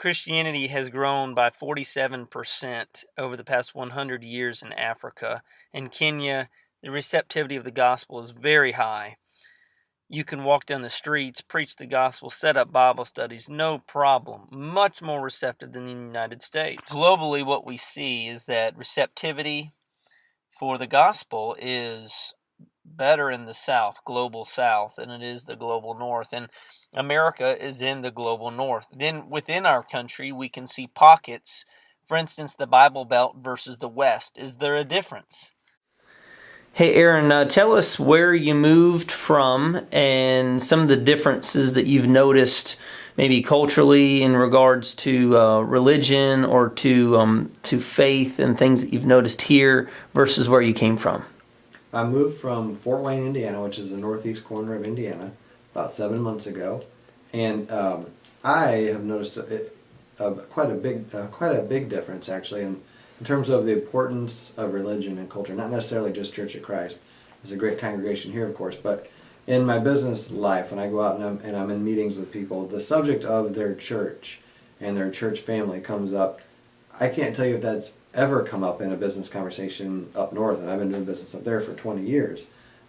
Christianity has grown by 47% over the past 100 years in Africa. In Kenya, the receptivity of the gospel is very high. You can walk down the streets, preach the gospel, set up Bible studies, no problem. Much more receptive than the United States. Globally, what we see is that receptivity for the gospel is better in the South, global South, than it is the global North. And America is in the global North. Then within our country, we can see pockets. For instance, the Bible Belt versus the West. Is there a difference? Hey, Aaron, tell us where you moved from and some of the differences that you've noticed, maybe culturally in regards to religion or to faith and things that you've noticed here versus where you came from. I moved from Fort Wayne, Indiana, which is the northeast corner of Indiana, about 7 months ago, and I have noticed quite a big difference actually in terms of the importance of religion and culture. Not necessarily just Church of Christ. There's a great congregation here, of course, but in my business life, when I go out and I'm in meetings with people, the subject of their church and their church family comes up. I can't tell you if that's ever come up in a business conversation up north, and I've been doing business up there for 20 years.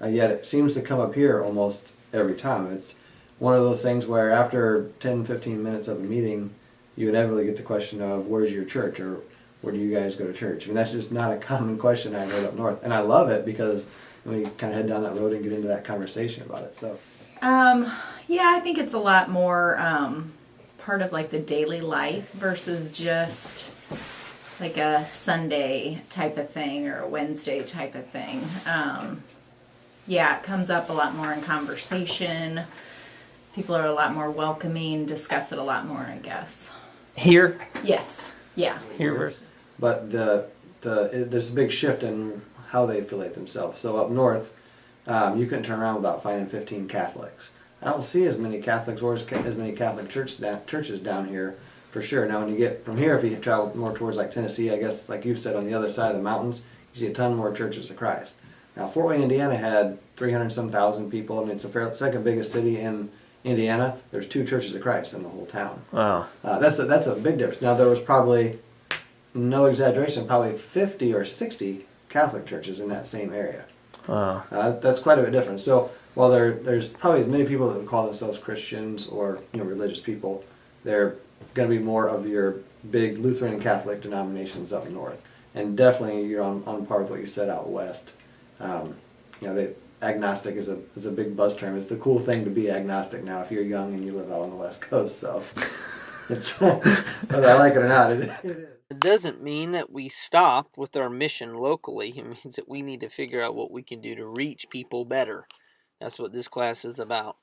Yet it seems to come up here almost every time. It's one of those things where after 10, 15 minutes of a meeting, you inevitably get the question of, where's your church, or where do you guys go to church? I mean, that's just not a common question I heard up north. And I love it because we kind of head down that road and get into that conversation about it. So, yeah, I think it's a lot more part of like the daily life versus just like a Sunday type of thing or a Wednesday type of thing. Yeah, it comes up a lot more in conversation. People are a lot more welcoming, discuss it a lot more, I guess. Here? Yes. Yeah. Here. But there's a big shift in how they affiliate themselves. So up north, you couldn't turn around without finding 15 Catholics. I don't see as many Catholics or as many Catholic churches down here, for sure. Now when you get from here, if you travel more towards like Tennessee, I guess like you've said, on the other side of the mountains, you see a ton more churches of Christ. Now Fort Wayne, Indiana had 300-some thousand people. I mean, it's the second biggest city in Indiana. There's 2 churches of Christ in the whole town. Wow. That's a big difference. Now there was probably, no exaggeration, probably 50 or 60 Catholic churches in that same area. Wow. That's quite a bit different. So while there's probably as many people that would call themselves Christians or religious people, they're going to be more of your big Lutheran and Catholic denominations up north. And definitely you're on par with what you said out west. Agnostic is a big buzz term. It's the cool thing to be agnostic now if you're young and you live out on the West Coast. So it's whether I like it or not, it is. It doesn't mean that we stopped with our mission locally. It means that we need to figure out what we can do to reach people better. That's what this class is about.